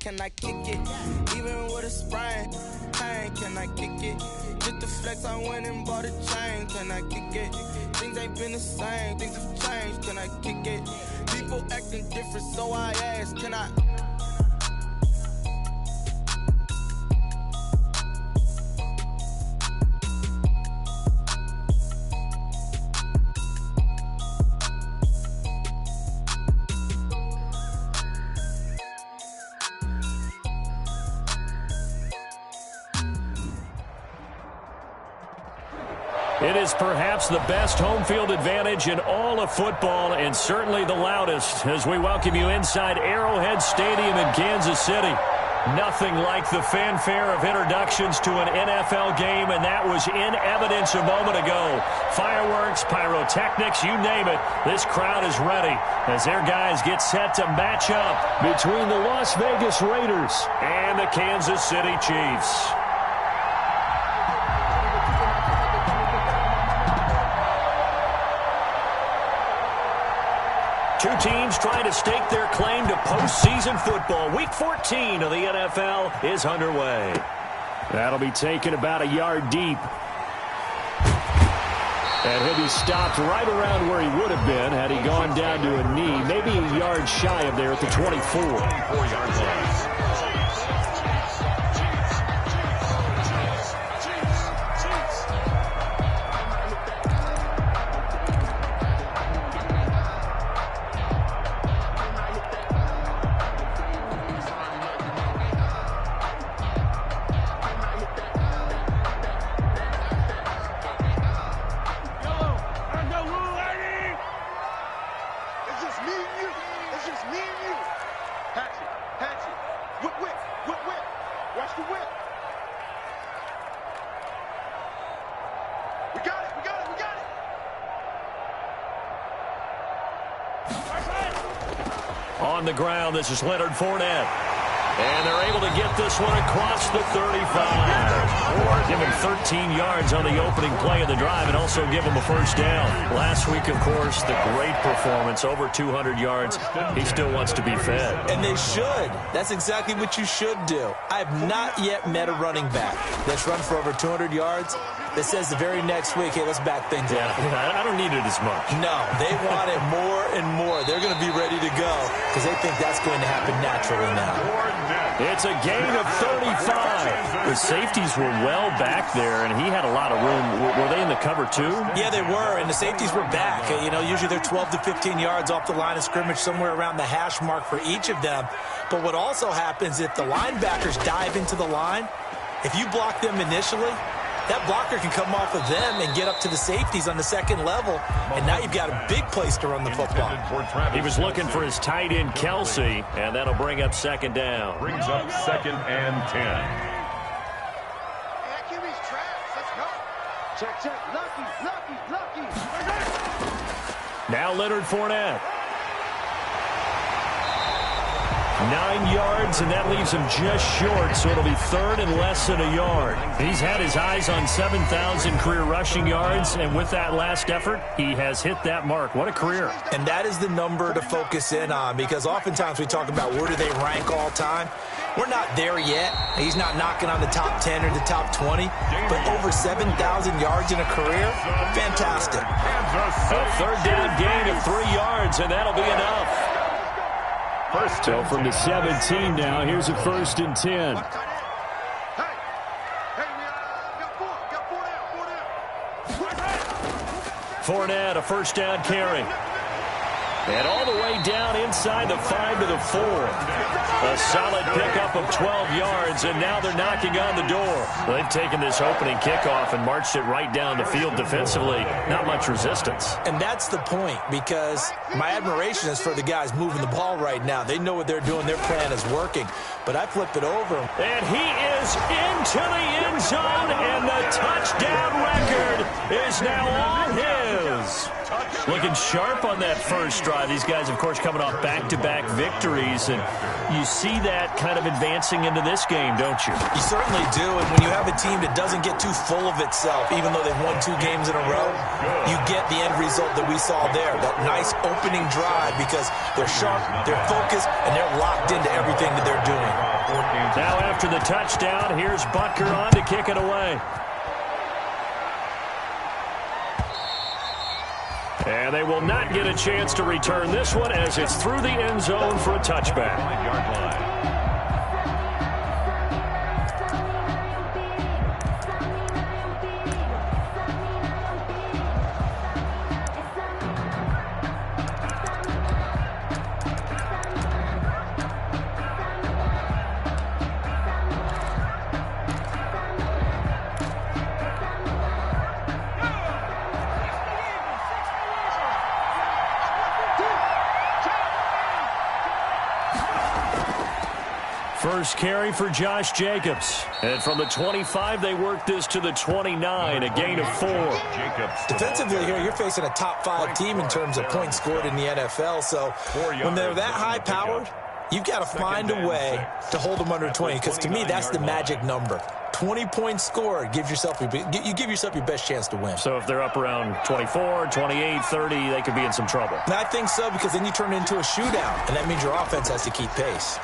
can I kick it? Even with a sprain, pain, can I kick it? Just the flex, I went and bought a chain, can I kick it? Things ain't been the same, things have changed, can I kick it? People acting different, so I ask, can I? It is perhaps the best home field advantage in all of football, and certainly the loudest, as we welcome you inside Arrowhead Stadium in Kansas City. Nothing like the fanfare of introductions to an NFL game, and that was in evidence a moment ago. Fireworks, pyrotechnics, you name it. This crowd is ready as their guys get set to match up between the Las Vegas Raiders and the Kansas City Chiefs. Two teams trying to stake their claim to postseason football. Week 14 of the NFL is underway. That'll be taken about a yard deep. And he'll be stopped right around where he would have been had he gone down to a knee, maybe a yard shy of there at the 24. 24-yard line. On the ground, this is Leonard Fournette. And they're able to get this one across the 35. Give him 13 yards on the opening play of the drive and also give him a first down. Last week, of course, the great performance, over 200 yards. He still wants to be fed. And they should. That's exactly what you should do. I have not yet met a running back that's run for over 200 yards that says the very next week, hey, let's back things up. I don't need it as much. No, they want it more and more. They're going to be ready to go because they think that's going to happen naturally now. It's a gain of 35. The safeties were well back there, and he had a lot of room. Were they in the cover, too? Yeah, they were, and the safeties were back. You know, usually they're 12 to 15 yards off the line of scrimmage, somewhere around the hash mark for each of them. But what also happens if the linebackers dive into the line, if you block them initially, that blocker can come off of them and get up to the safeties on the second level, and now you've got a big place to run the football. He was looking for his tight end, Kelsey, and that'll bring up second down. Brings up 2nd and 10. Check. Lucky. Now Leonard Fournette. 9 yards, and that leaves him just short, so it'll be third and less than a yard. He's had his eyes on 7,000 career rushing yards, and with that last effort, he has hit that mark. What a career. And that is the number to focus in on, because oftentimes we talk about where do they rank all time. We're not there yet. He's not knocking on the top 10 or the top 20, but over 7,000 yards in a career, fantastic. A third down gain of 3 yards, and that'll be enough. So from the 17 now, here's a 1st and 10. Fournette, a first down carry. And all the way down inside the 5 to the 4. A solid pickup of 12 yards, and now they're knocking on the door. They've taken this opening kickoff and marched it right down the field defensively. Not much resistance. And that's the point, because my admiration is for the guys moving the ball right now. They know what they're doing. Their plan is working. But I flip it over. And he is into the end zone, and the touchdown record is now all his. looking sharp on that first drive. These guys, of course, coming off back-to-back victories, and you see that kind of advancing into this game, don't you? You certainly do, and when you have a team that doesn't get too full of itself, even though they've won 2 games in a row, you get the end result that we saw there, that nice opening drive, because they're sharp, they're focused, and they're locked into everything that they're doing. Now after the touchdown, here's Butker on to kick it away. And they will not get a chance to return this one as it's through the end zone for a touchback. First carry for Josh Jacobs. And from the 25, they work this to the 29, a gain of 4. Defensively here, you're facing a top 5 team in terms of points scored in the NFL. So when they're that high-powered, you've got to find a way to hold them under 20. Because to me, that's the magic number. 20 points scored gives yourself you give yourself your best chance to win. So if they're up around 24, 28, 30, they could be in some trouble. And I think so, because then you turn it into a shootout, and that means your offense has to keep pace.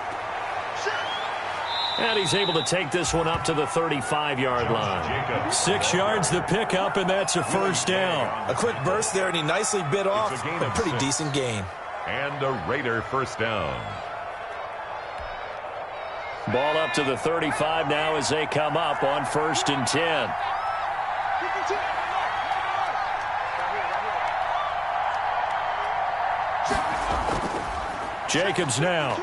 And he's able to take this one up to the 35-yard line. 6 yards the pickup, and that's a first down. A quick burst there, and he nicely bit off a pretty decent gain. And a Raider first down. Ball up to the 35 now as they come up on 1st and 10. Jacobs now.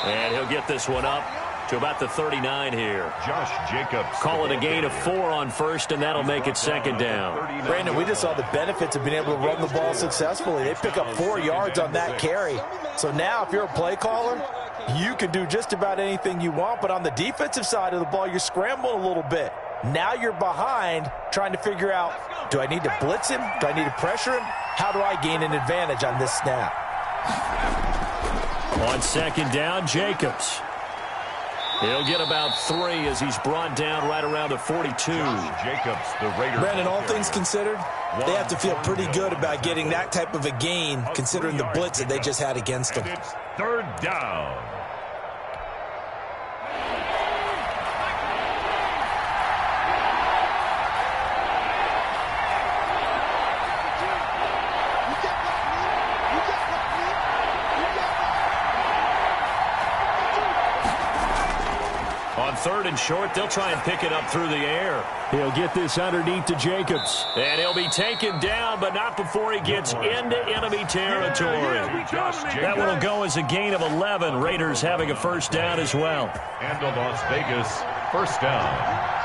And he'll get this one up to about the 39 here. Josh Jacobs. Call it a gain of 4 on 1st, and that'll make it 2nd down. Brandon, we just saw the benefits of being able to run the ball successfully. They pick up 4 yards on that carry. So now if you're a play caller, you can do just about anything you want. But on the defensive side of the ball, you're scrambling a little bit. Now you're behind trying to figure out, do I need to blitz him? Do I need to pressure him? How do I gain an advantage on this snap? On 2nd down, Jacobs. He'll get about 3 as he's brought down right around the 42. Jacobs, the Raiders. Brandon, all things considered, they have to feel pretty good about getting that type of a gain, considering the blitz that they just had against them. It's 3rd down. On 3rd and short, they'll try and pick it up through the air. He'll get this underneath to Jacobs. And he'll be taken down, but not before he gets into enemy territory. That one will go as a gain of 11. Raiders having a first down as well. And the Las Vegas first down.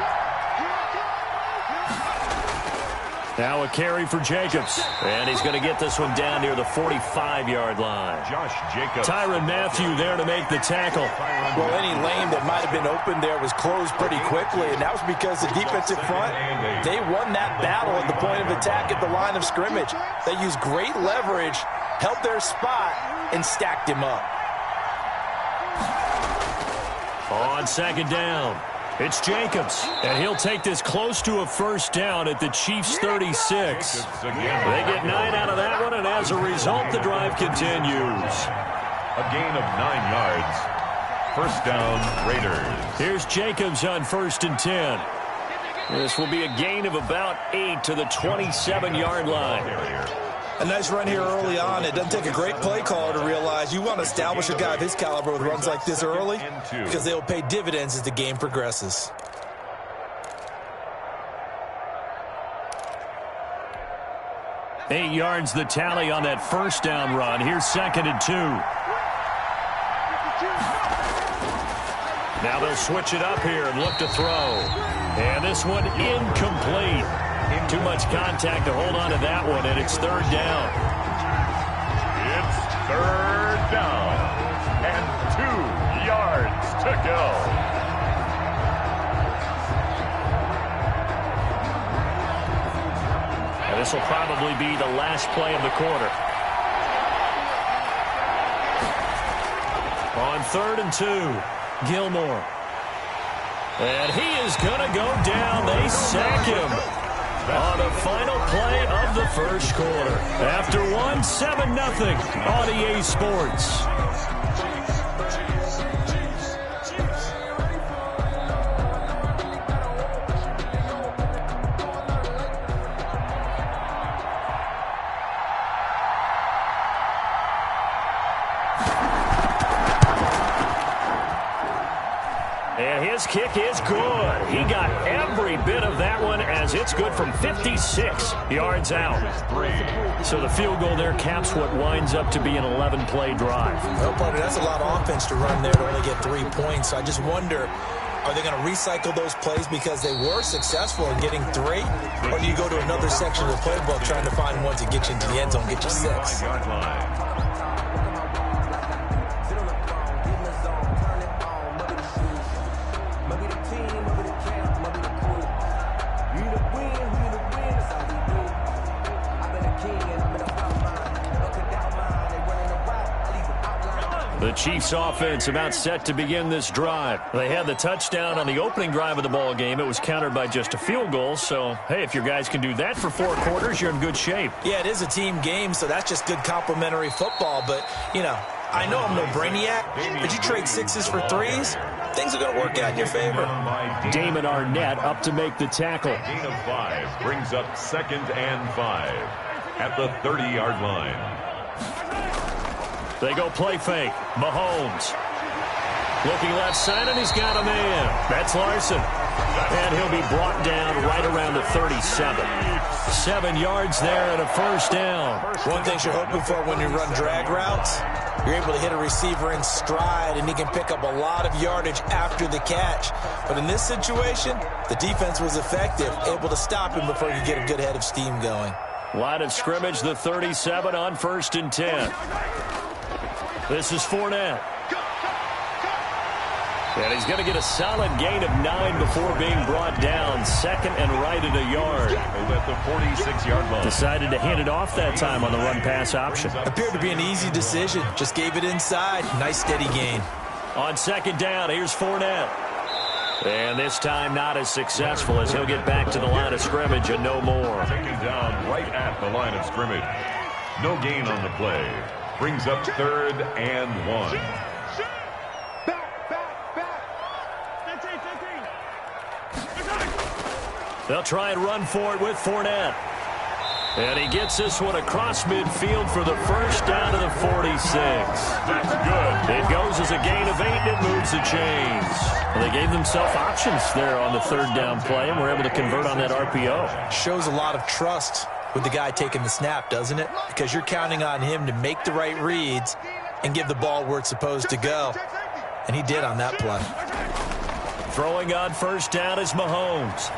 Now a carry for Jacobs. And he's going to get this one down near the 45-yard line. Josh Jacobs. Tyrann Mathieu there to make the tackle. Well, any lane that might have been open there was closed pretty quickly, and that was because the defensive front, they won that battle at the point of attack at the line of scrimmage. They used great leverage, held their spot, and stacked him up. On 2nd down, it's Jacobs, and he'll take this close to a first down at the Chiefs' 36. They get 9 out of that one, and as a result, the drive continues. A gain of 9 yards. First down, Raiders. Here's Jacobs on 1st and 10. This will be a gain of about 8 to the 27-yard line. A nice run here early on. It doesn't take a great play caller to realize you want to establish a guy of his caliber with runs like this early, because they will pay dividends as the game progresses. Eight yards the tally on that first down run. Here's 2nd and 2. Now they'll switch it up here and look to throw. And this one incomplete. Too much contact to hold on to that one, and it's 3rd down. It's 3rd down. And 2 yards to go. And this will probably likely be the last play of the quarter. On 3rd and 2, Gilmore. And he is going to go down. They sack him on the final play of the first quarter. After one, 7-0 on EA Sports. And his kick is good. He got every bit of that one as it's good from 56 yards out. So the field goal there caps what winds up to be an 11-play drive. Well, partner, that's a lot of offense to run there to only get 3 points. So I just wonder, are they going to recycle those plays because they were successful in getting 3? Or do you go to another section of the playbook trying to find one to get you into the end zone, get you 6? The Chiefs offense about set to begin this drive. They had the touchdown on the opening drive of the ball game. It was countered by just a field goal. So, hey, if your guys can do that for 4 quarters, you're in good shape. Yeah, it is a team game, so that's just good complimentary football. But, you know, I know I'm no brainiac, but you trade 6s for 3s, things are going to work out in your favor. Damon Arnett up to make the tackle. Gain of 5 brings up 2nd and 5 at the 30-yard line. They go play fake. Mahomes. Looking left side, and he's got a man. That's Larson. And he'll be brought down right around the 37. 7 yards there and a first down. One thing you're hoping for when you run drag routes, you're able to hit a receiver in stride, and he can pick up a lot of yardage after the catch. But in this situation, the defense was effective, able to stop him before he could get a good head of steam going. Line of scrimmage, the 37 on 1st and 10. This is Fournette. And he's going to get a solid gain of 9 before being brought down. 2nd and right at a yard. At the 46-yard line. Decided to hand it off that time on the run-pass option. Appeared to be an easy decision. Just gave it inside. Nice steady gain. On 2nd down, here's Fournette. And this time not as successful as he'll get back to the line of scrimmage and no more. Taken down right at the line of scrimmage. No gain on the play. Brings up 3rd and 1. They'll try and run for it with Fournette. And he gets this one across midfield for the first down to the 46. That's good. It goes as a gain of 8, and it moves the chains. Well, they gave themselves options there on the 3rd down play, and were able to convert on that RPO. Shows a lot of trust with the guy taking the snap, doesn't it? Because you're counting on him to make the right reads and give the ball where it's supposed to go. And he did on that play. Throwing on 1st down is Mahomes.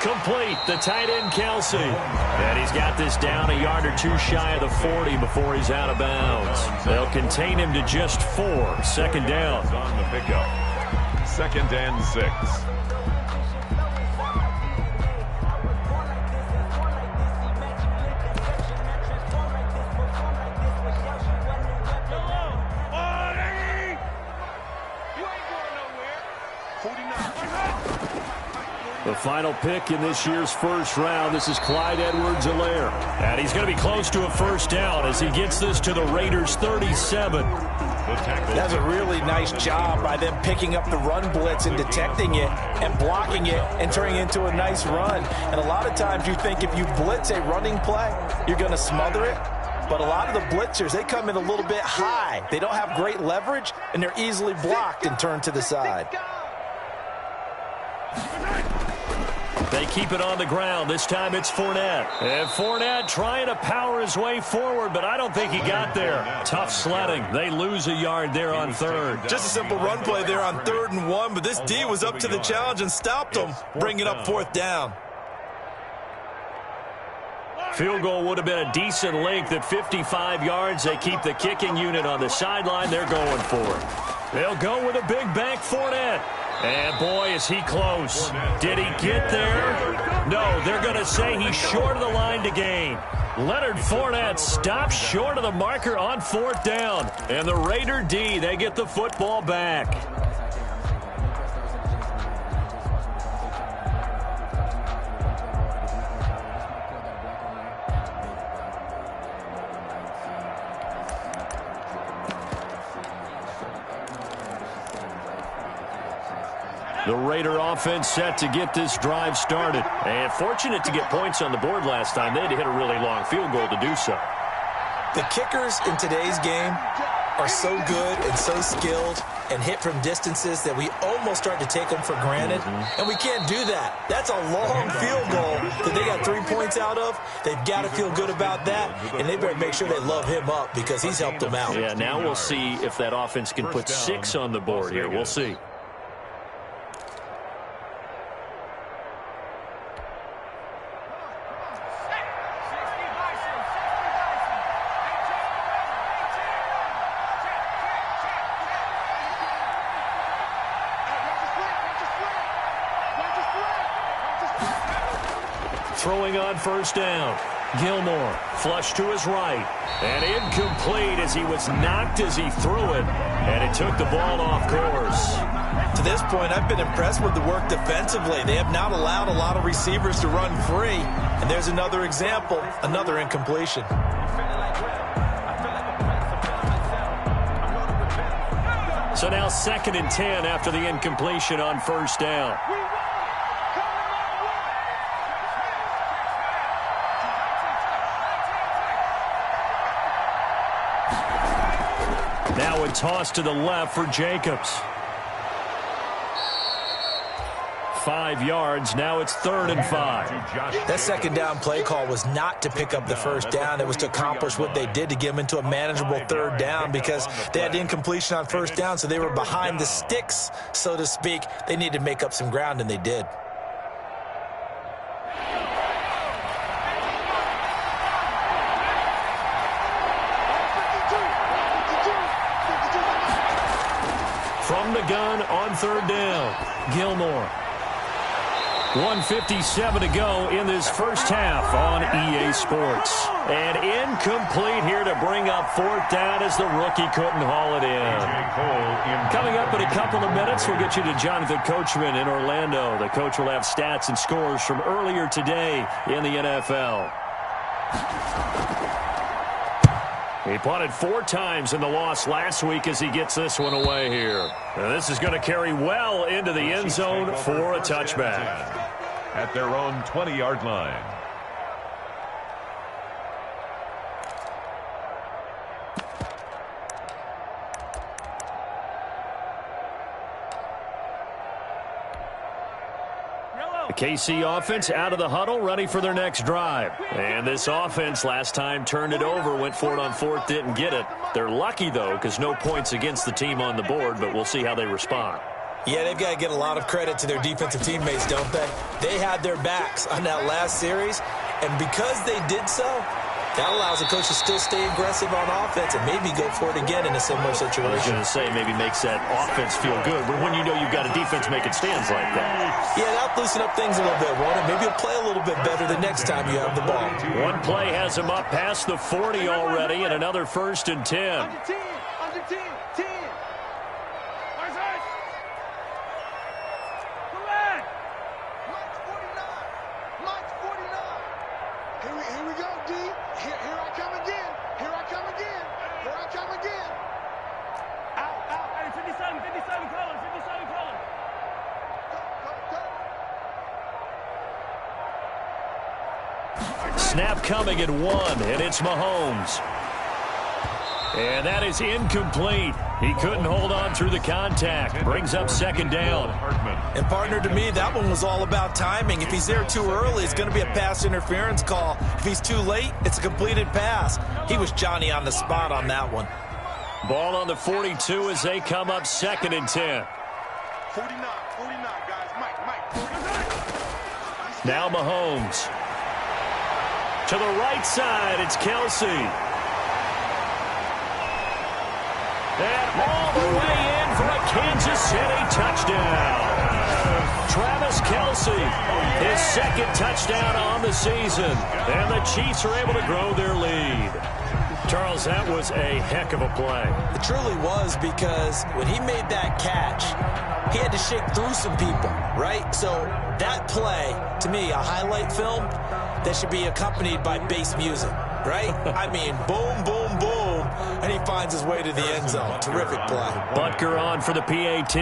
Complete, the tight end Kelsey. And he's got this down a yard or 2 shy of the 40 before he's out of bounds. They'll contain him to just 4. 2nd down. On the pickup. 2nd and 6. The final pick in this year's first round. This is Clyde Edwards-Helaire. And he's going to be close to a first down as he gets this to the Raiders' 37. That's a really nice job by them picking up the run blitz and detecting it and blocking it and turning it into a nice run. And a lot of times you think if you blitz a running play, you're going to smother it. But a lot of the blitzers, they come in a little bit high. They don't have great leverage, and they're easily blocked and turned to the side. They keep it on the ground. This time it's Fournette. And Fournette trying to power his way forward, but I don't think he got there. Tough sledding. They lose a yard there on 3rd. Just a simple run play there on 3rd and 1, but this D was up to the challenge and stopped them, bringing up 4th down. Field goal would have been a decent length at 55 yards. They keep the kicking unit on the sideline. They're going for it. They'll go with a big bank Fournette. And boy, is he close. Did he get there? No, they're going to say he's short of the line to gain. Leonard Fournette stops short of the marker on 4th down. And the Raider D, they get the football back. The Raider offense set to get this drive started. And fortunate to get points on the board last time. They had to hit a really long field goal to do so. The kickers in today's game are so good and so skilled and hit from distances that we almost start to take them for granted. And we can't do that. That's a long field goal that they got 3 points out of. They've got to feel good about that, and they better make sure they love him up because he's helped them out. Yeah, now we'll see if that offense can put 6 on the board here. We'll see. Throwing on 1st down. Gilmore, flush to his right. And incomplete as he was knocked as he threw it. And it took the ball off course. To this point, I've been impressed with the work defensively. They have not allowed a lot of receivers to run free. And there's another example, another incompletion. So now 2nd and 10 after the incompletion on 1st down. Now a toss to the left for Jacobs. 5 yards. Now it's 3rd and 5. That 2nd down play call was not to pick up the 1st down. It was to accomplish what they did to get them into a manageable 3rd down because they had incompletion on 1st down, so they were behind the sticks, so to speak. They needed to make up some ground, and they did. From the gun on 3rd down, Gilmore. 1:57 to go in this first half on EA Sports. And incomplete here to bring up 4th down as the rookie couldn't haul it in. Coming up in a couple of minutes, we'll get you to Jonathan Coachman in Orlando. The coach will have stats and scores from earlier today in the NFL. He punted 4 times in the loss last week as he gets this one away here. And this is going to carry well into the end zone for a touchback. At their own 20-yard line. The KC offense out of the huddle, ready for their next drive. And this offense last time turned it over, went for it on 4th, didn't get it. They're lucky, though, because no points against the team on the board, but we'll see how they respond. Yeah, they've got to get a lot of credit to their defensive teammates, don't they? They had their backs on that last series, and because they did so, that allows the coach to still stay aggressive on offense and maybe go for it again in a similar situation. I was going to say maybe makes that offense feel good, but when you know you've got a defense making stands like that. Yeah, that'll loosen up things a little bit, won't it? Maybe you'll play a little bit better the next time you have the ball. One play has him up past the 40 already, and another 1st and 10. Under 10, 10. Mike's 49. Here we go, D. Here I come again. Here I come again. Out. Hey, 57 colors. Go. Snap coming at 1, and it's Mahomes. And that is incomplete. He couldn't hold on through the contact. Brings up 2nd down. And, partner, to me, that one was all about timing. If he's there too early, it's going to be a pass interference call. If he's too late, it's a completed pass. He was Johnny on the spot on that one. Ball on the 42 as they come up 2nd and 10. 49, guys. Mike. 49. Now Mahomes. To the right side, it's Kelsey. And all the way in for a Kansas City touchdown. Travis Kelce, his second touchdown on the season. And the Chiefs are able to grow their lead. Charles, that was a heck of a play. It truly was, because when he made that catch, he had to shake through some people, right? So that play, to me, a highlight film that should be accompanied by bass music, right? I mean, boom, boom, boom, and he finds his way to the end zone. Terrific play. Butker on for the PAT.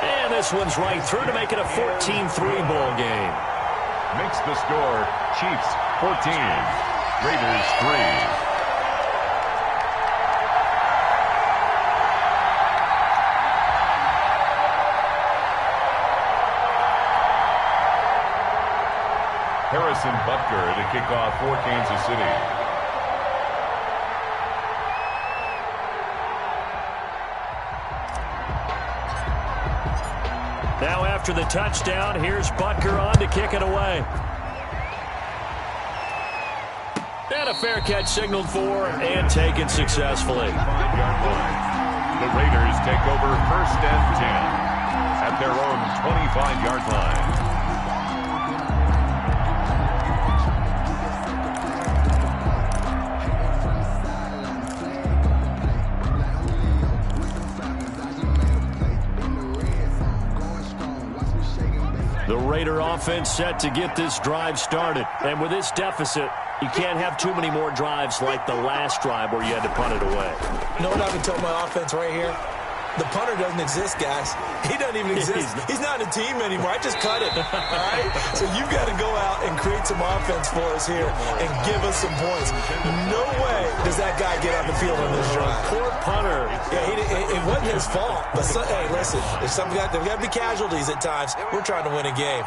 And this one's right through to make it a 14-3 ball game. Makes the score Chiefs 14, Raiders 3. Harrison Butker to kick off for Kansas City. Now after the touchdown, here's Butker on to kick it away. And a fair catch signaled for and taken successfully. The Raiders take over 1st and 10 at their own 25-yard line. The Raider offense set to get this drive started. And with this deficit, you can't have too many more drives like the last drive where you had to punt it away. You know what I've been telling my offense right here? The punter doesn't exist, guys. He doesn't even exist. He's not a team anymore. I just cut it, all right? So you've got to go out and create some offense for us here and give us some points. No way does that guy get on the field on this drive. Poor punter. Yeah, it wasn't his fault. But, hey, listen, there's got to be casualties at times. We're trying to win a game.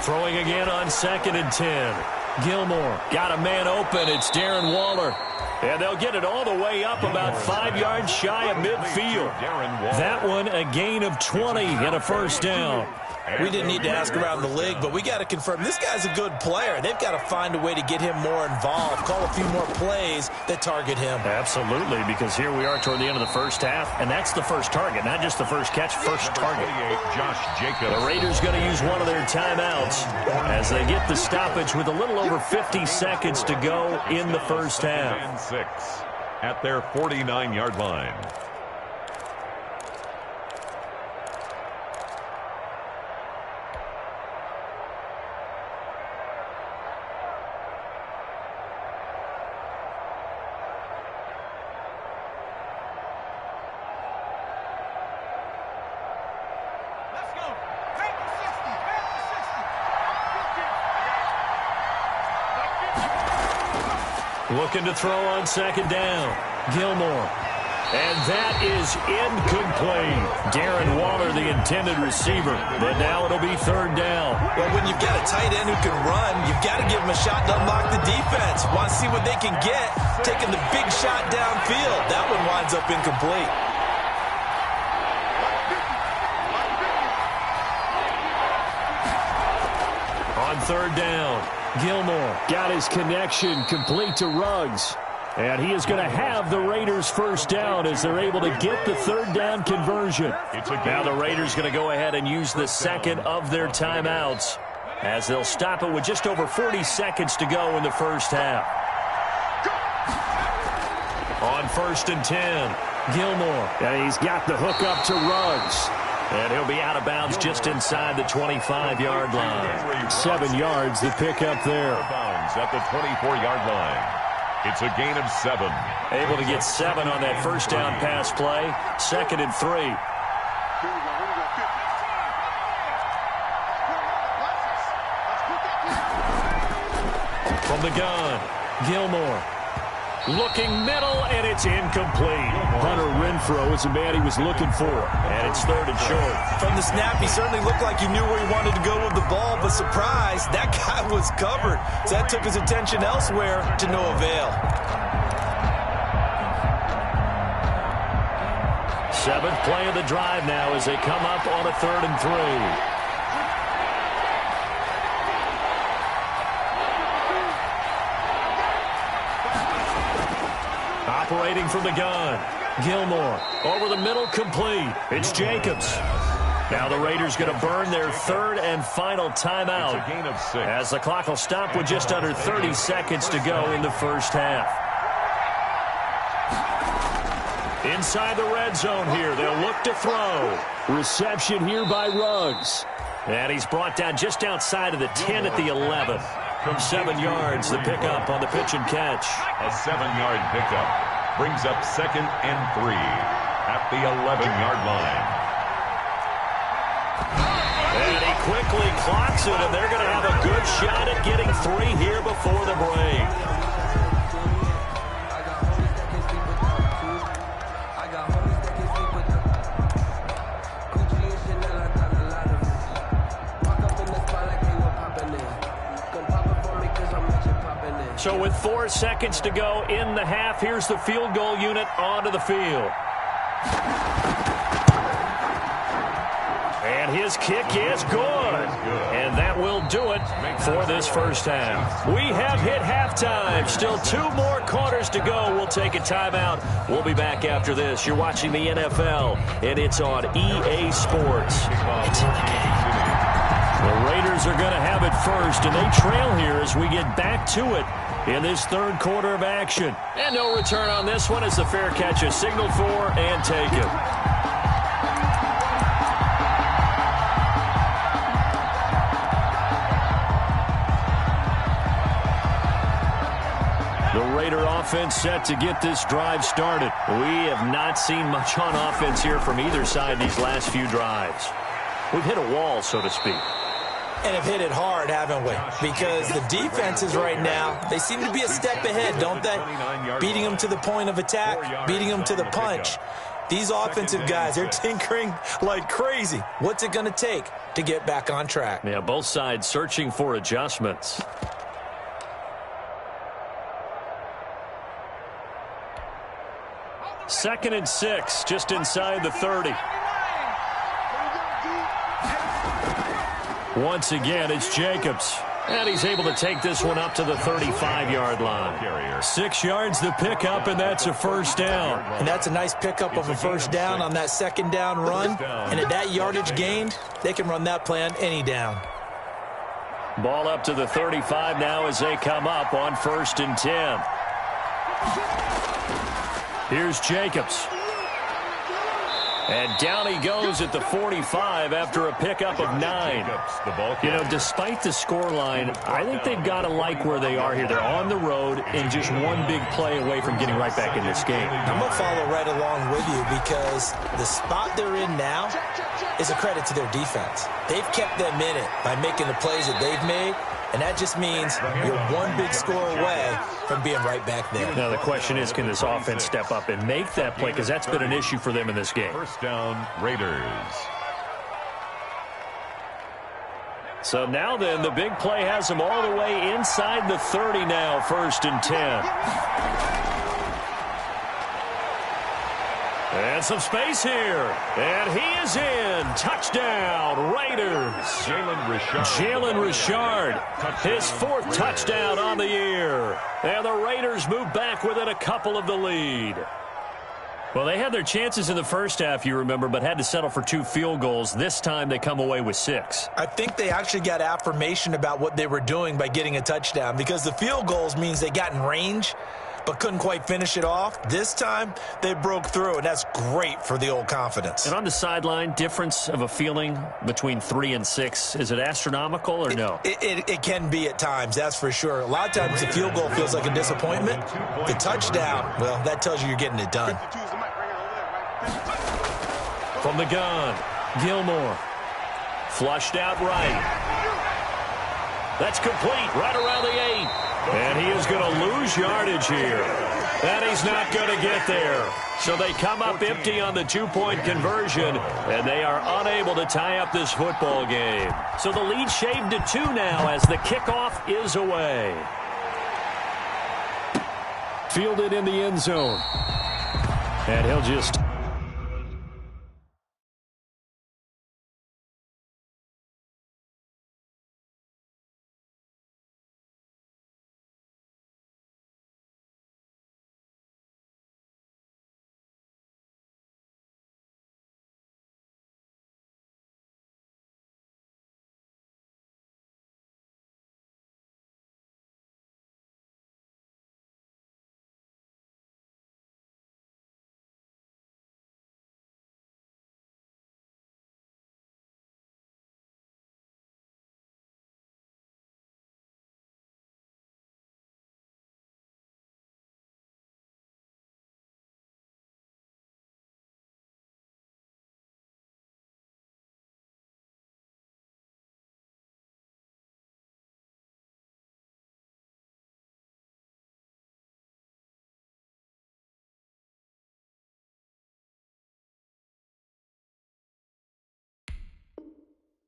Throwing again on 2nd and 10. Gilmore got a man open. It's Darren Waller. And they'll get it all the way up about 5 yards shy of midfield. That one a gain of 20 and a first down. We didn't need to ask around the league, but we got to confirm this guy's a good player. They've got to find a way to get him more involved, call a few more plays that target him. Absolutely, because here we are toward the end of the first half, and that's the first target, not just the first catch, first target. Josh Jacobs. The Raiders going to use one of their timeouts as they get the stoppage with a little over 50 seconds to go in the first half. 6 at their 49-yard line. Looking to throw on 2nd down. Gilmore. And that is incomplete. Darren Waller, the intended receiver. But now it'll be 3rd down. Well, when you've got a tight end who can run, you've got to give him a shot to unlock the defense. Want to see what they can get. Taking the big shot downfield. That one winds up incomplete. On 3rd down, Gilmore got his connection complete to Ruggs. And he is going to have the Raiders' first down as they're able to get the 3rd down conversion. Now the Raiders going to go ahead and use the second of their timeouts as they'll stop it with just over 40 seconds to go in the first half. On 1st and 10, Gilmore. And he's got the hook up to Ruggs. And he'll be out of bounds just inside the 25-yard line. 7 yards the pick up there. Bounds at the 24-yard line. It's a gain of 7. Able to get 7 on that first down pass play. 2nd and 3. From the gun, Gilmore. Looking middle, and it's incomplete. Hunter Renfrow is the man he was looking for, and it's 3rd and short. From the snap, he certainly looked like he knew where he wanted to go with the ball, but surprise, that guy was covered. So that took his attention elsewhere to no avail. 7th play of the drive now as they come up on a 3rd and 3. Operating from the gun. Gilmore over the middle, complete. It's Jacobs. Now the Raiders going to burn their third and final timeout It's a gain of 6. as the clock will stop with just under 30 seconds to go in the first half. Inside the red zone here, they'll look to throw. Reception here by Ruggs. And he's brought down just outside of the 10 at the 11. 7 yards, the pickup on the pitch and catch. A 7-yard pickup brings up 2nd and 3 at the 11-yard line. And he quickly clocks it, and they're going to have a good shot at getting 3 here before the break. So with 4 seconds to go in the half, here's the field goal unit onto the field. And his kick is good. And that will do it for this first half. We have hit halftime. Still 2 more quarters to go. We'll take a timeout. We'll be back after this. You're watching the NFL, and it's on EA Sports. It's in the game. The Raiders are going to have it first, and they trail here as we get back to it in this third quarter of action. And no return on this one as the fair catch is signaled for and taken. The Raider offense set to get this drive started. We have not seen much on offense here from either side these last few drives. We've hit a wall, so to speak. And have hit it hard, haven't we? Because the defenses right now, they seem to be a step ahead, don't they? Beating them to the point of attack, beating them to the punch. These offensive guys, they're tinkering like crazy. What's it going to take to get back on track? Yeah, both sides searching for adjustments. Second and 6, just inside the 30. Once again, it's Jacobs. And he's able to take this one up to the 35-yard line. 6 yards the pickup, and that's a first down. And that's a nice pickup of a first down on that second down run. And at that yardage gained, they can run that play on any down. Ball up to the 35 now as they come up on 1st and 10. Here's Jacobs. And down he goes at the 45 after a pickup of 9. You know, despite the scoreline, I think they've got to like where they are here. They're on the road and just one big play away from getting right back in this game. I'm going to follow right along with you because the spot they're in now is a credit to their defense. They've kept them in it by making the plays that they've made, and that just means you're one big score away from being right back there. Now the question is, can this offense step up and make that play? Because that's been an issue for them in this game. First down, Raiders. So now then, the big play has them all the way inside the 30 now, 1st and 10. And some space here. And he is in. Touchdown, Raiders. Jalen Richard. His 4th touchdown on the year. And the Raiders move back within a couple of the lead. Well, they had their chances in the first half, you remember, but had to settle for 2 field goals. This time they come away with 6. I think they actually got affirmation about what they were doing by getting a touchdown because the field goals means they got in range but couldn't quite finish it off. This time, they broke through, and that's great for the old confidence. And on the sideline, difference of a feeling between 3 and 6, is it astronomical or no? It can be at times, that's for sure. A lot of times, the field goal feels like a disappointment. The touchdown, well, that tells you you're getting it done. From the gun, Gilmore. Flushed out right. That's complete, right around the 8. And he is going to lose yardage here. And he's not going to get there. So they come up empty on the 2-point conversion, and they are unable to tie up this football game. So the lead shaved to 2 now as the kickoff is away. Fielded in the end zone. And he'll just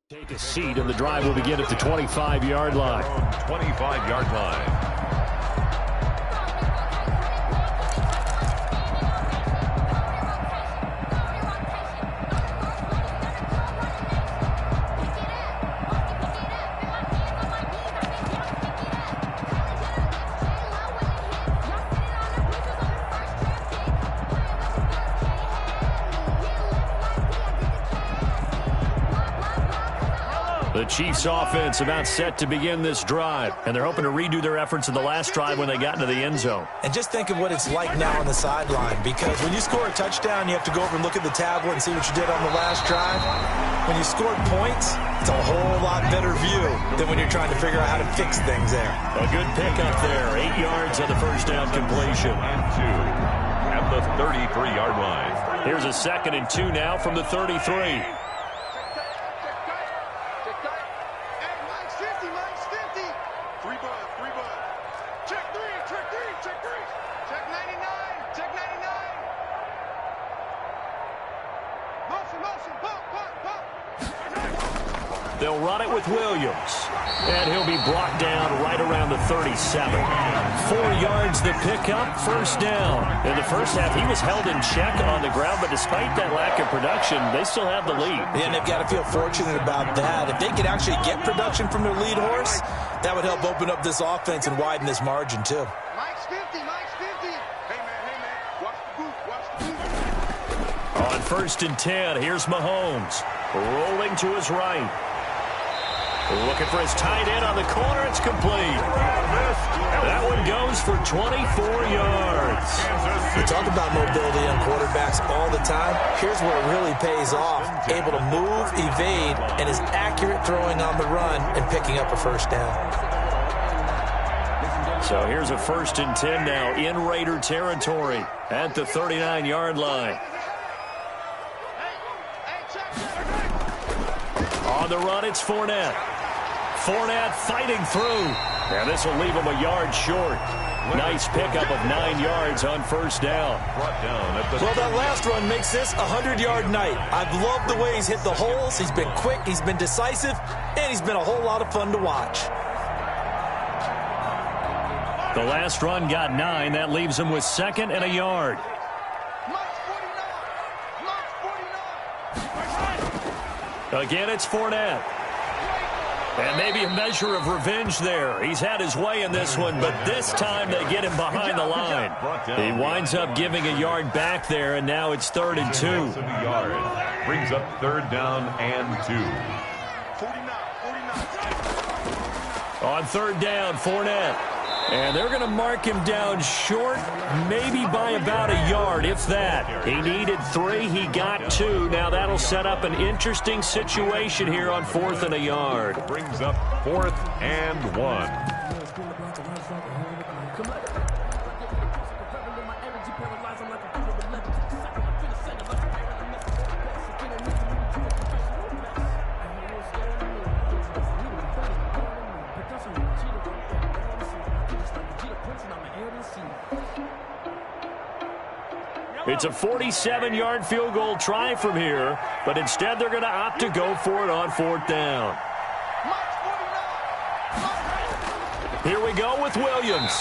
Take a seat, and the drive will begin at the 25-yard line. 25-yard line. The Chiefs offense about set to begin this drive, and they're hoping to redo their efforts in the last drive when they got into the end zone. And just think of what it's like now on the sideline, because when you score a touchdown, you have to go over and look at the tablet and see what you did on the last drive. When you scored points, it's a whole lot better view than when you're trying to figure out how to fix things there. A good pickup there, 8 yards on the first down completion. And 2 at the 33-yard line. Here's a 2nd and 2 now from the 33. They'll run it with Williams, and he'll be brought down right around the 37. 4 yards the pickup, first down. In the first half, he was held in check on the ground, but despite that lack of production, they still have the lead. Yeah, and they've got to feel fortunate about that. If they could actually get production from their lead horse, that would help open up this offense and widen this margin, too. Mike's 50, Mike's 50. Hey, man, watch the boot, watch the boot. On 1st and 10, here's Mahomes, rolling to his right. Looking for his tight end on the corner. It's complete. That one goes for 24 yards. We talk about mobility on quarterbacks all the time. Here's where it really pays off. Able to move, evade, and is accurate throwing on the run and picking up a first down. So here's a 1st and 10 now in Raider territory at the 39-yard line. On the run, it's Fournette. Fournette fighting through. And this will leave him a yard short. Nice pickup of 9 yards on first down. Well, that last run makes this a 100-yard night. I've loved the way he's hit the holes. He's been quick, he's been decisive, and he's been a whole lot of fun to watch. The last run got 9. That leaves him with 2nd and a yard. Again, it's Fournette. And maybe a measure of revenge there. He's had his way in this one, but this time they get him behind the line. He winds up giving a yard back there, and now it's 3rd and 2. Brings up 3rd down and 2. On 3rd down, Fournette. And they're going to mark him down short, maybe by about a yard, if that. He needed 3, he got 2. Now that'll set up an interesting situation here on 4th and a yard. Brings up 4th and 1. It's a 47-yard field goal try from here, but instead they're going to opt to go for it on 4th down. Here we go with Williams.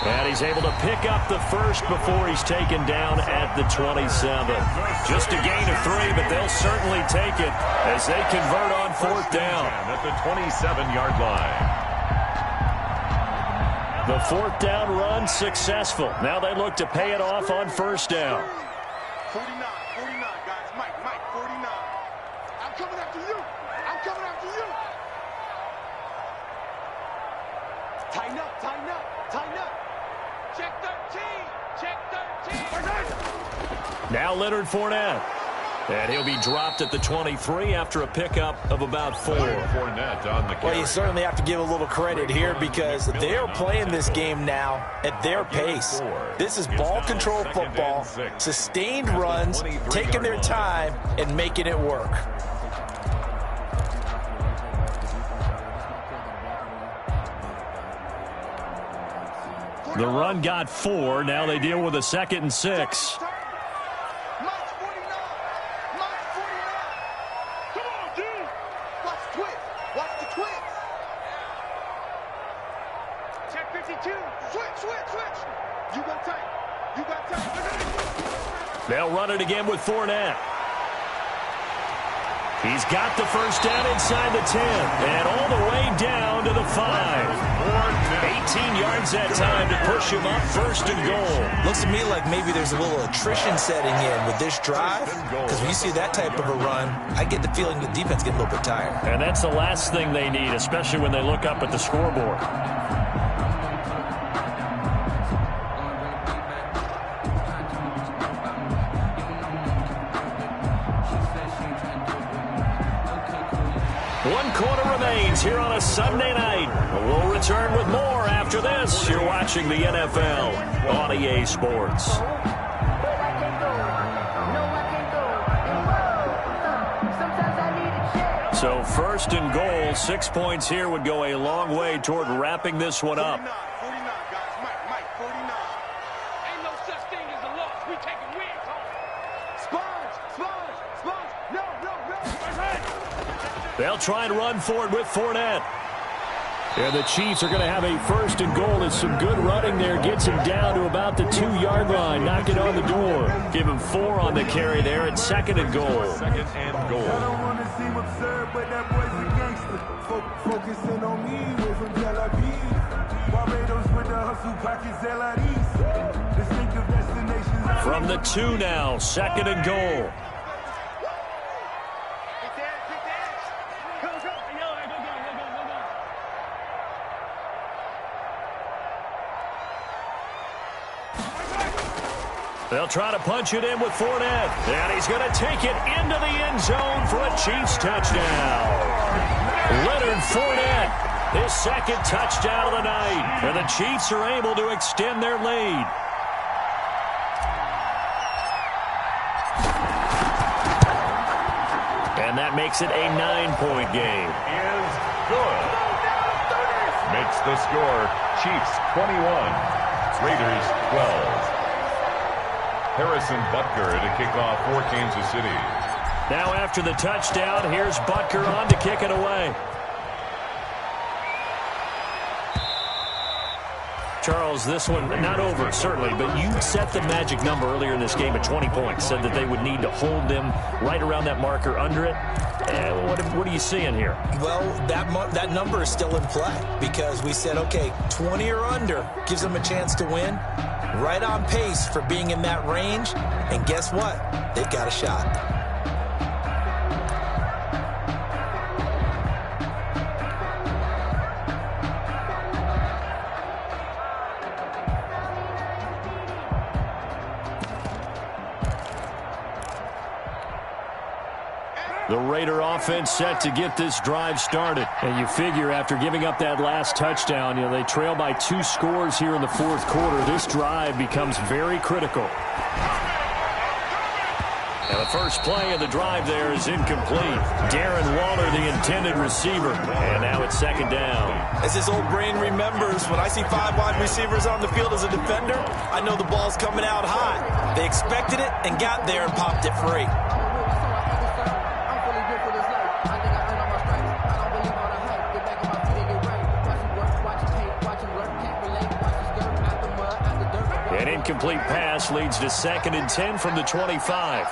And he's able to pick up the first before he's taken down at the 27. Just a gain of 3, but they'll certainly take it as they convert on 4th down. At the 27-yard line. The 4th down run successful. Now they look to pay it off on 1st down. 49, guys. Mike, 49. I'm coming after you. I'm coming after you. Tighten up. Check 13. Now Leonard Fournette. And he'll be dropped at the 23 after a pickup of about 4. Fournette on the carry. Well, you certainly have to give a little credit here because they're playing this game now at their pace. This is ball control football, sustained runs, taking their time, and making it work. The run got 4. Now they deal with a 2nd and 6. 52. Switch. You got tight. They'll run it again with Fournette. He's got the first down inside the 10 and all the way down to the 5. 18 yards that time to push him up, first and goal. Looks to me like maybe there's a little attrition setting in with this drive, because when you see that type of a run, I get the feeling the defense gets a little bit tired. And that's the last thing they need, especially when they look up at the scoreboard. One quarter remains here on a Sunday night. We'll return with more after this. You're watching the NFL on EA Sports. So first and goal, 6 points here would go a long way toward wrapping this one up. 49, guys. Mike, 49. Ain't no such thing as a loss. We taking wins home. Sponge. No. They'll try and run for it with Fournette. And the Chiefs are going to have a first and goal. It's some good running there. Gets him down to about the 2-yard line. Knock it on the door. Give him 4 on the carry there at second and goal. Second and goal. I don't want to seem absurd, but that boy's a gangster. Focusing on me, way from Tel Aviv. Barbados with the hustle pockets, LIDs. Distinctive destinations. From the 2 now, second and goal. They'll try to punch it in with Fournette. And he's going to take it into the end zone for a Chiefs touchdown. Leonard Fournette, his second touchdown of the night. And the Chiefs are able to extend their lead. And that makes it a 9-point game. Is good. Makes the score Chiefs 21, Raiders 12. Harrison Butker to kick off for Kansas City. Now after the touchdown, here's Butker on to kick it away. Charles, this one not over, certainly, but you set the magic number earlier in this game at 20 points. Said that they would need to hold them right around that marker under it. What are you seeing here? Well, that number is still in play because we said, okay, 20 or under gives them a chance to win. Right on pace for being in that range. And guess what? They've got a shot. The Raider offense set to get this drive started. And you figure after giving up that last touchdown, they trail by 2 scores here in the fourth quarter. This drive becomes very critical. And the first play of the drive there is incomplete. Darren Waller, the intended receiver. And now it's second down. As his old brain remembers, when I see 5 wide receivers on the field as a defender, I know the ball's coming out high. They expected it and got there and popped it free. An incomplete pass leads to 2nd and 10 from the 25.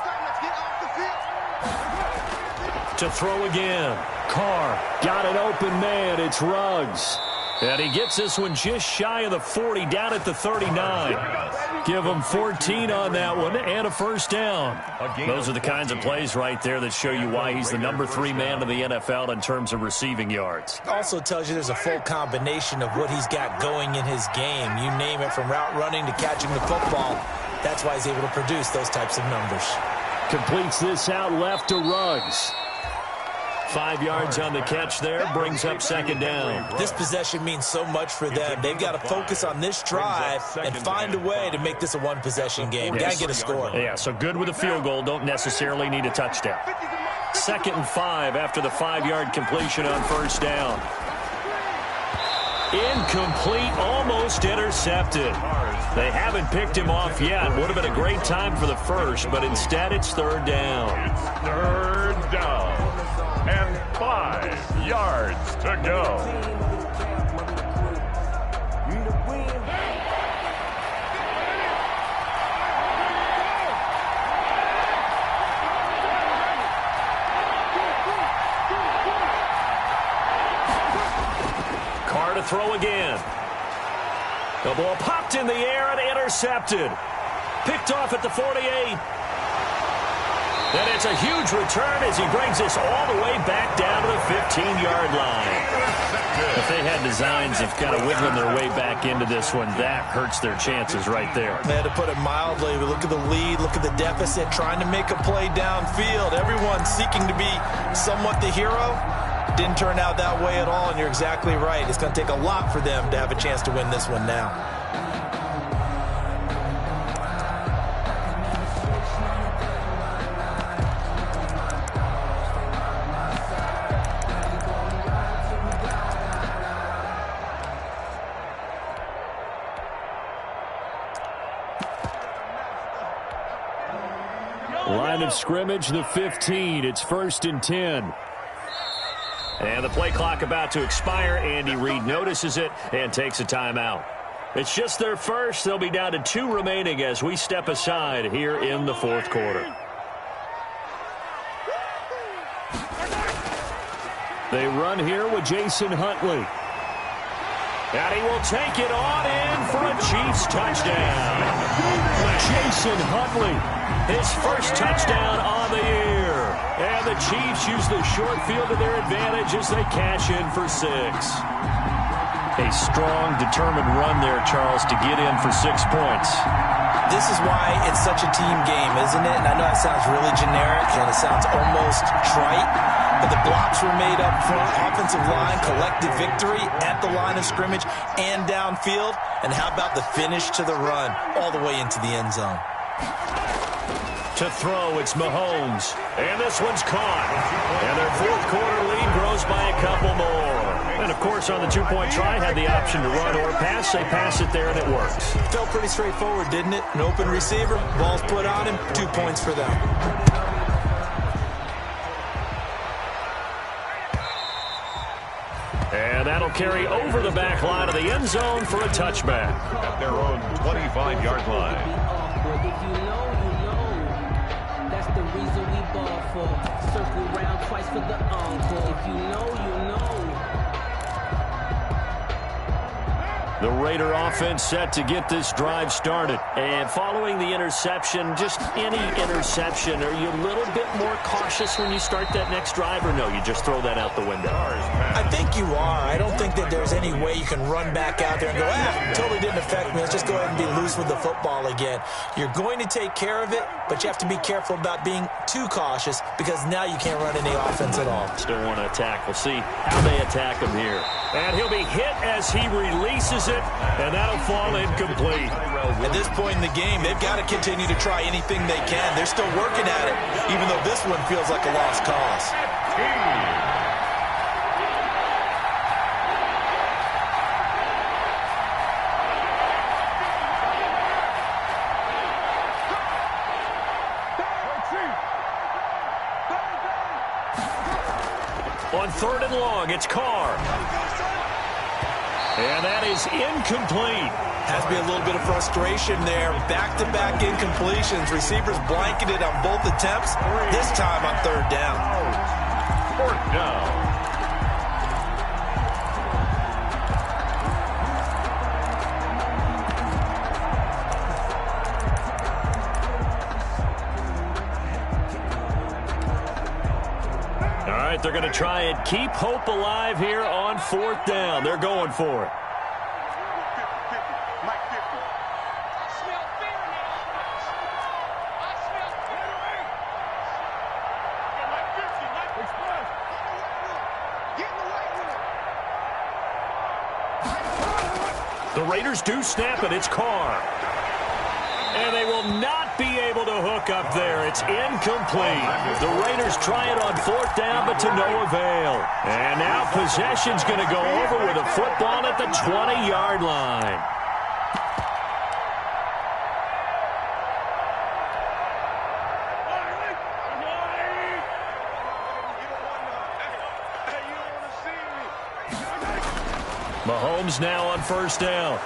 To throw again. Carr got an open man. It's Ruggs. And he gets this one just shy of the 40, down at the 39. Give him 14 on that one and a first down. Those are the kinds of plays right there that show you why he's the number 3 man in the NFL in terms of receiving yards. Also tells you there's a full combination of what he's got going in his game. You name it, from route running to catching the football. That's why he's able to produce those types of numbers. Completes this out left to Ruggs. 5 yards on the catch there, brings up second down. This possession means so much for them. They've got to focus on this drive and find a way to make this a one-possession game. Got to get a score. Yeah, so good with a field goal, don't necessarily need a touchdown. 2nd and 5 after the 5-yard completion on first down. Incomplete, almost intercepted. They haven't picked him off yet. Would have been a great time for the first, but instead it's third down. It's third down. And 5 yards to go. again. The ball popped in the air and intercepted. Picked off at the 48. And it's a huge return as he brings us all the way back down to the 15-yard line. If they had designs of kind of wiggling their way back into this one, that hurts their chances right there. They had to put it mildly. We look at the lead, look at the deficit, trying to make a play downfield. Everyone seeking to be somewhat the hero. Didn't turn out that way at all, and you're exactly right. It's going to take a lot for them to have a chance to win this one now. Line of scrimmage, the 15. It's 1st and 10. And the play clock about to expire. Andy Reid notices it and takes a timeout. It's just their first. They'll be down to 2 remaining as we step aside here in the 4th quarter. They run here with Jason Huntley. And he will take it on in for a Chiefs touchdown. Jason Huntley, his first touchdown on the year. And the Chiefs use the short field to their advantage as they cash in for 6. A strong, determined run there, Charles, to get in for 6 points. This is why it's such a team game, isn't it? And I know that sounds really generic and it sounds almost trite, but the blocks were made up front, offensive line, collective victory at the line of scrimmage and downfield. And how about the finish to the run all the way into the end zone? To throw, it's Mahomes. And this one's caught. And their 4th quarter lead grows by a couple more. And, of course, on the 2-point try, had the option to run or pass. They pass it there, and it works. Felt pretty straightforward, didn't it? An open receiver, ball's put on him, 2 points for them. And that'll carry over the back line of the end zone for a touchback. At their own 25-yard line. If you know, you know. That's the reason we ball for. Circle round twice for the encore. If you know, you know. The Raider offense set to get this drive started. And following the interception, just any interception, are you a little bit more cautious when you start that next drive, or no, you just throw that out the window? I think you are. I don't think that there's any way you can run back out there and go, totally didn't affect me. Let's just go ahead and be loose with the football again. You're going to take care of it, but you have to be careful about being too cautious because now you can't run any offense at all. Still want to attack. We'll see how they attack him here. And he'll be hit as he releases it, and that'll fall incomplete. At this point in the game, they've got to continue to try anything they can. They're still working at it, even though this one feels like a lost cause. On 3rd and long, it's Carr. And that is incomplete. Has to be a little bit of frustration there. Back-to-back incompletions. Receivers blanketed on both attempts, this time on 3rd down. 4th down. They're going to try and keep hope alive here on 4th down. They're going for it. The Raiders do snap it. It's Carr. And they will not be able to hook up there. It's incomplete. The Raiders try it on 4th down, but to no avail. And now possession's going to go over with a football at the 20-yard line. Mahomes now on 1st down.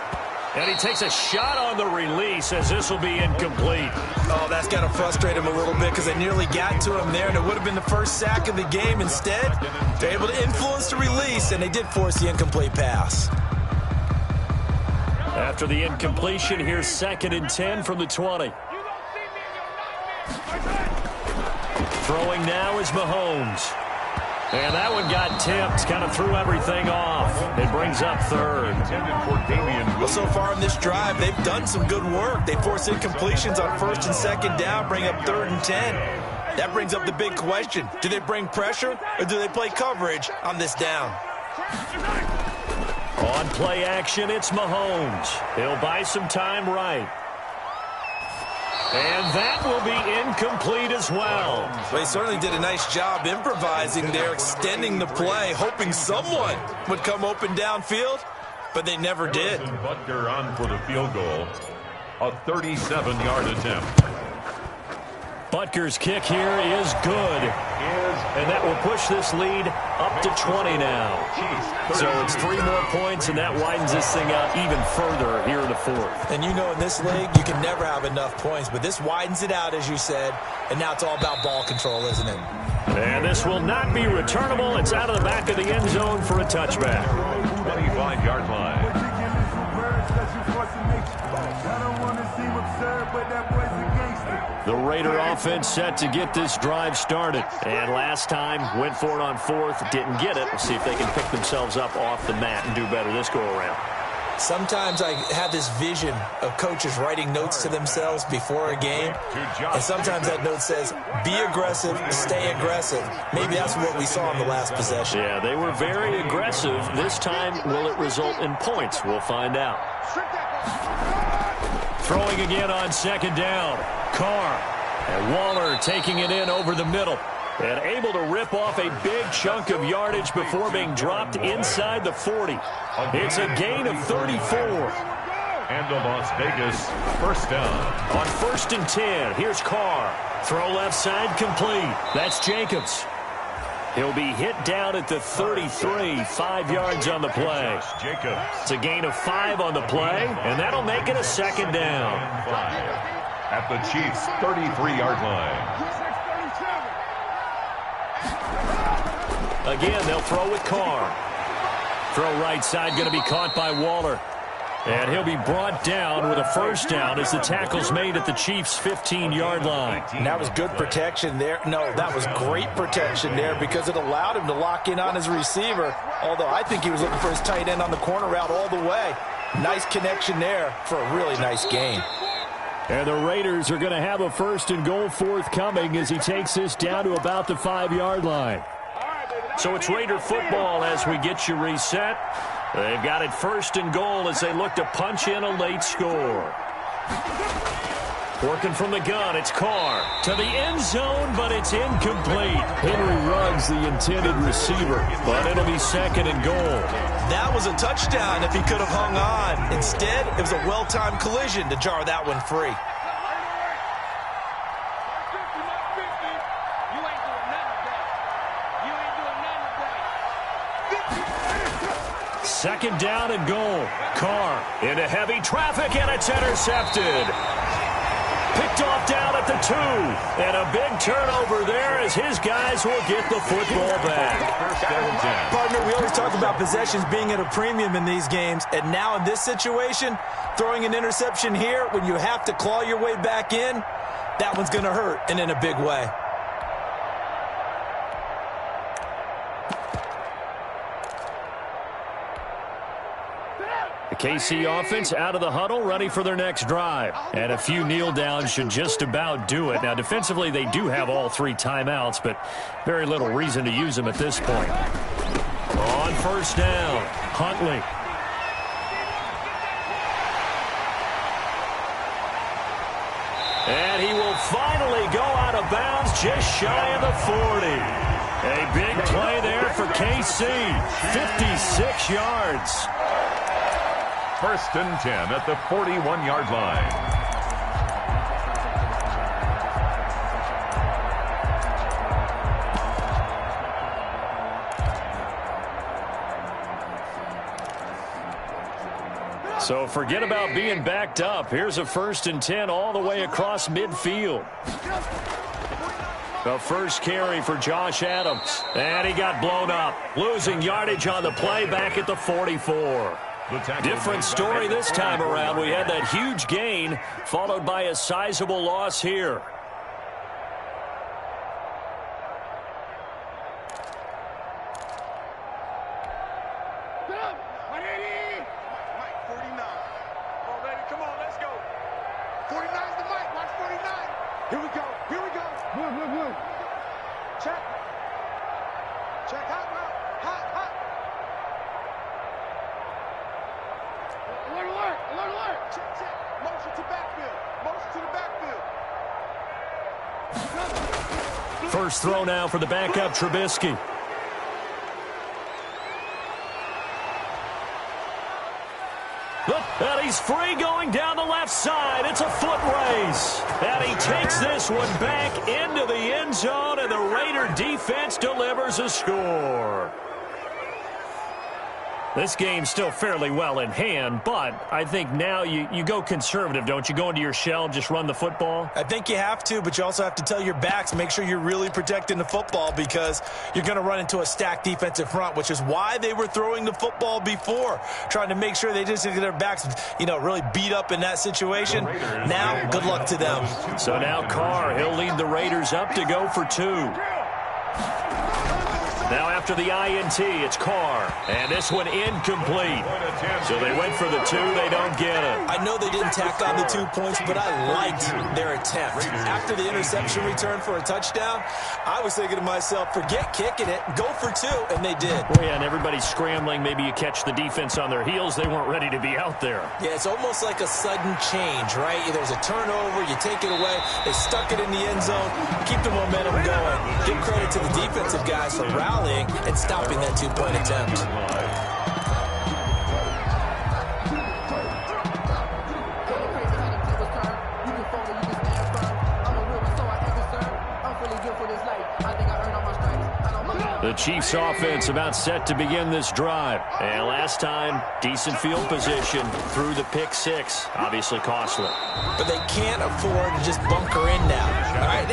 And he takes a shot on the release as this will be incomplete. Oh, that's got to frustrate him a little bit because they nearly got to him there, and it would have been the first sack of the game. Instead, they're able to influence the release, and they did force the incomplete pass. After the incompletion, here's 2nd and 10 from the 20. Throwing now is Mahomes. And that one got tipped, kind of threw everything off. It brings up 3rd. Well, so far in this drive, they've done some good work. They force incompletions on 1st and 2nd down, bring up 3rd and 10. That brings up the big question. Do they bring pressure or do they play coverage on this down? On play action, it's Mahomes. He'll buy some time right. And that will be incomplete as well. They certainly did a nice job improvising there, extending the play, hoping someone would come open downfield, but they never did. Butker on for the field goal. A 37-yard attempt. Butker's kick here is good. And that will push this lead up to 20 now. So it's 3 more points, and that widens this thing out even further here in the 4th. And you know in this league, you can never have enough points, but this widens it out, as you said, and now it's all about ball control, isn't it? And this will not be returnable. It's out of the back of the end zone for a touchback. 25-yard line. The Raider offense set to get this drive started. And last time, went for it on 4th, didn't get it. We'll see if they can pick themselves up off the mat and do better this go-around. Sometimes I have this vision of coaches writing notes to themselves before a game, and sometimes that note says, be aggressive, stay aggressive. Maybe that's what we saw in the last possession. Yeah, they were very aggressive. This time, will it result in points? We'll find out. Throwing again on 2nd down. Carr. And Waller taking it in over the middle. And able to rip off a big chunk of yardage before being dropped inside the 40. It's a gain of 34. And a Las Vegas first down. On 1st and 10, here's Carr. Throw left side complete. That's Jacobs. He'll be hit down at the 33, 5 yards on the play. It's a gain of 5 on the play, and that'll make it a 2nd down. 5 at the Chiefs' 33-yard line. Again, they'll throw with Carr. Throw right side going to be caught by Waller. And he'll be brought down with a first down as the tackle's made at the Chiefs' 15-yard line. And that was good protection there. No, that was great protection there because it allowed him to lock in on his receiver, although I think he was looking for his tight end on the corner route all the way. Nice connection there for a really nice gain. And the Raiders are going to have a 1st and goal forthcoming as he takes this down to about the 5-yard line. So it's Raider football as we get you reset. They've got it 1st and goal as they look to punch in a late score. Working from the gun, it's Carr to the end zone, but it's incomplete. Henry Ruggs, the intended receiver, but it'll be 2nd and goal. That was a touchdown if he could have hung on. Instead, it was a well-timed collision to jar that one free. Second down and goal. Carr into heavy traffic, and it's intercepted. Picked off down at the 2. And a big turnover there as his guys will get the football back. Partner, we always talk about possessions being at a premium in these games. And now in this situation, throwing an interception here when you have to claw your way back in, that one's going to hurt, and in a big way. The KC offense out of the huddle, ready for their next drive. And a few kneel downs should just about do it. Now, defensively, they do have all 3 timeouts, but very little reason to use them at this point. On 1st down, Huntley. And he will finally go out of bounds just shy of the 40. A big play there for KC. 56 yards. 1st and 10 at the 41-yard line. So forget about being backed up. Here's a 1st and 10 all the way across midfield. The first carry for Josh Adams. And he got blown up. Losing yardage on the play back at the 44. Different story this time around. We had that huge gain followed by a sizable loss here. First throw now for the backup, Trubisky. And he's free going down the left side. It's a foot race. And he takes this one back into the end zone, and the Raider defense delivers a score. This game's still fairly well in hand, but I think now you go conservative, don't you? Go into your shell, just run the football? I think you have to, but you also have to tell your backs, make sure you're really protecting the football because you're going to run into a stacked defensive front, which is why they were throwing the football before, trying to make sure they just get their backs, really beat up in that situation. Now, good luck to them. So now Carr, he'll lead the Raiders up to go for 2. Now after the INT, it's Carr. And this one incomplete. So they went for the 2. They don't get it. I know they didn't tack on the 2 points, but I liked their attempt. After the interception return for a touchdown, I was thinking to myself, forget kicking it, go for 2, and they did. Well, yeah, and everybody's scrambling. Maybe you catch the defense on their heels. They weren't ready to be out there. Yeah, it's almost like a sudden change, right? There's a turnover, you take it away, they stuck it in the end zone, keep the momentum going. Give credit to the defensive guys for rallying and stopping that 2-point attempt. The Chiefs offense about set to begin this drive. And last time, decent field position through the pick 6. Obviously costly. But they can't afford to just bunker in now. All right,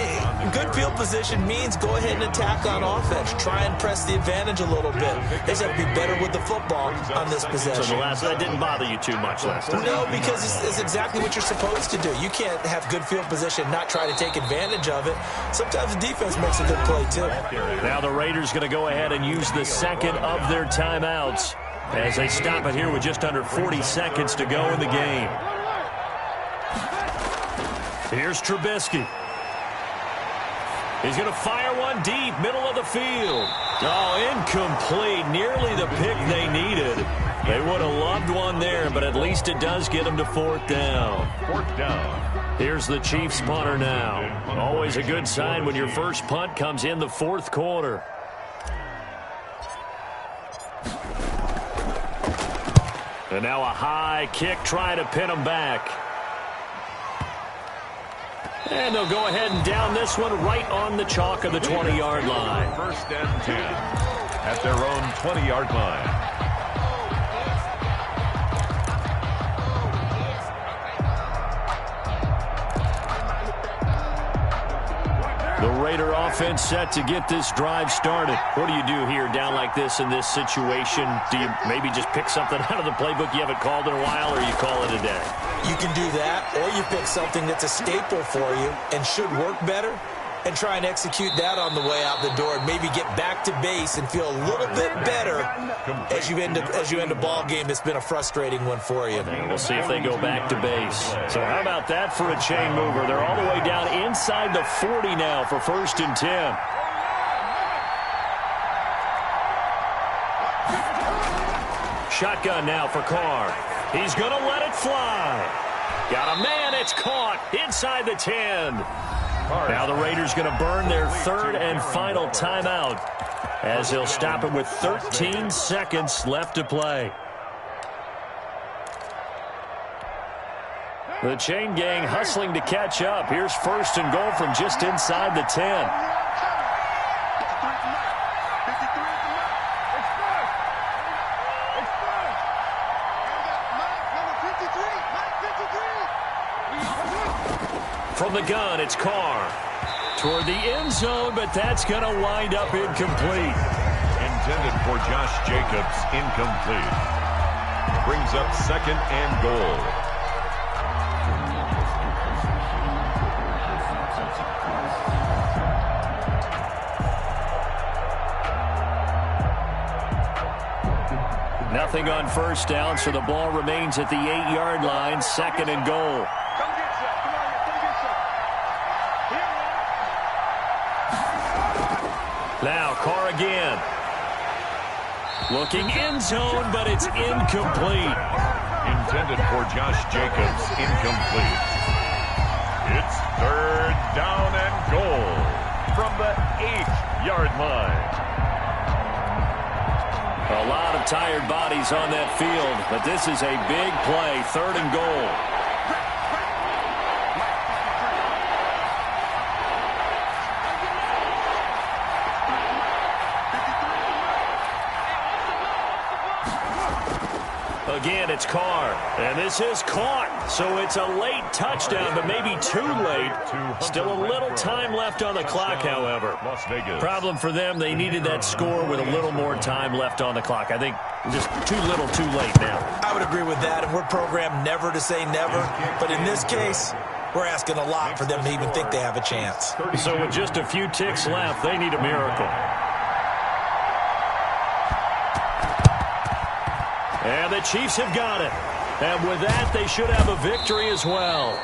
good field position means go ahead and attack on offense. Try and press the advantage a little bit. They just have to be better with the football on this possession. So that didn't bother you too much last time? No, because it's exactly what you're supposed to do. You can't have good field position, not try to take advantage of it. Sometimes the defense makes a good play, too. Now the Raiders going to go ahead and use the second of their timeouts as they stop it here with just under 40 seconds to go in the game. Here's Trubisky. He's going to fire one deep, middle of the field. Oh, incomplete. Nearly the pick they needed. They would have loved one there, but at least it does get them to 4th down. 4th down. Here's the Chiefs punter now. Always a good sign when your first punt comes in the 4th quarter. And now a high kick trying to pin them back. And they'll go ahead and down this one right on the chalk of the 20-yard line. 1st and 10 at their own 20-yard line. The Raider offense set to get this drive started. What do you do here down like this in this situation? Do you maybe just pick something out of the playbook you haven't called in a while, or you call it a day? You can do that, or you pick something that's a staple for you and should work better and try and execute that on the way out the door and maybe get back to base and feel a little bit better as you end a ball game that's been a frustrating one for you. And we'll see if they go back to base. So how about that for a chain mover? They're all the way down inside the 40 now for 1st and 10. Shotgun now for Carr. He's going to let it fly. Got a man. It's caught inside the 10. Now the Raiders going to burn their 3rd and final timeout as they'll stop it with 13 seconds left to play. The chain gang hustling to catch up. Here's 1st and goal from just inside the 10. From the gun, it's Carr. Toward the end zone, but that's going to wind up incomplete. Intended for Josh Jacobs, incomplete. brings up 2nd and goal. Nothing on first down, so the ball remains at the 8-yard line, 2nd and goal. Come get some. Come on, come get some. Now, Carr again. Looking end zone, but it's incomplete. Intended for Josh Jacobs, incomplete. It's 3rd down and goal from the 8-yard line. A lot of tired bodies on that field, but this is a big play, 3rd and goal. Again, it's Carr, and this is caught. So it's a late touchdown, but maybe too late. Still a little time left on the clock, however. Las Vegas. Problem for them, they needed that score with a little more time left on the clock. I think just too little, too late now. I would agree with that, and we're programmed never to say never. But in this case, we're asking a lot for them to even think they have a chance. So with just a few ticks left, they need a miracle. And the Chiefs have got it. And with that, they should have a victory as well.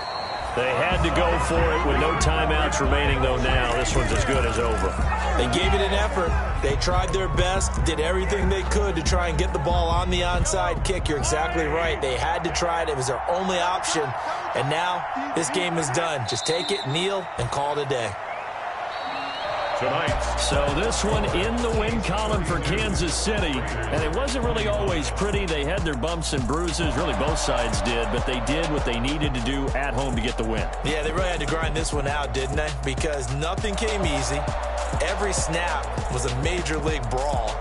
They had to go for it with no timeouts remaining, though now this one's as good as over. They gave it an effort. They tried their best, did everything they could to try and get the ball on the onside kick. You're exactly right. They had to try it. It was their only option. And now this game is done. Just take it, kneel, and call it a day. Tonight. So this one in the win column for Kansas City. And it wasn't really always pretty. They had their bumps and bruises. Really both sides did. But they did what they needed to do at home to get the win. Yeah, they really had to grind this one out, didn't they? Because nothing came easy. Every snap was a major league brawl.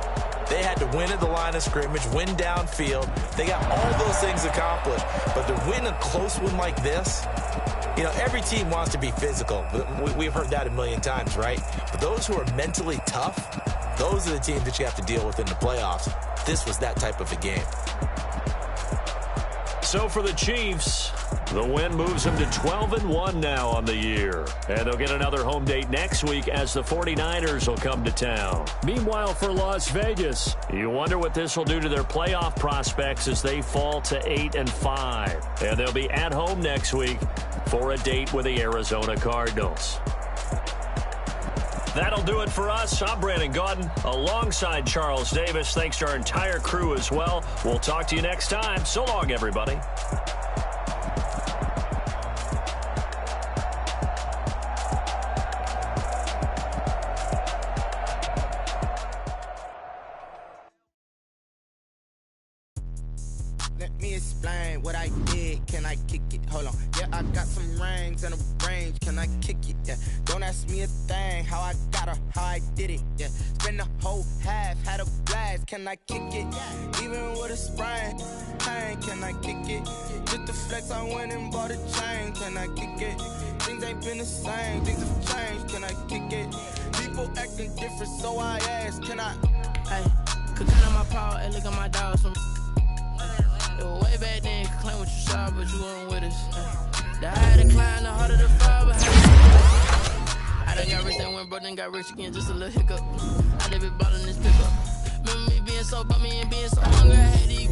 They had to win at the line of scrimmage, win downfield. They got all those things accomplished. But to win a close one like this, you know, every team wants to be physical. We've heard that a million times, right? But those who are mentally tough, those are the teams that you have to deal with in the playoffs. This was that type of a game. So for the Chiefs, the win moves them to 12-1 now on the year. And they'll get another home date next week as the 49ers will come to town. Meanwhile, for Las Vegas, you wonder what this will do to their playoff prospects as they fall to 8-5. And they'll be at home next week for a date with the Arizona Cardinals. That'll do it for us. I'm Brandon Gaudin alongside Charles Davis. Thanks to our entire crew as well. We'll talk to you next time. So long, everybody. Let me explain what I did. Can I kick it? Hold on. Yeah, I got some rings and a range. Can I kick it? Yeah. Don't ask me a thing. How I got her, how I did it. Yeah. Spend the whole half, had a blast. Can I kick it? Even with a sprain. Pain, can I kick it? Just the flex, I went and bought a chain. Can I kick it? Things ain't been the same. Things have changed. Can I kick it? People acting different, so I ask. Can I? Hey, could count on my power and look at my dogs from. It was way back then, you could claim what you saw, but you weren't with us. The higher the climb, the harder the fall, but I done got rich, then went broke, then got rich again, just a little hiccup. I live it ballin' this pickup. Remember me being so bummy and being so hungry, I had these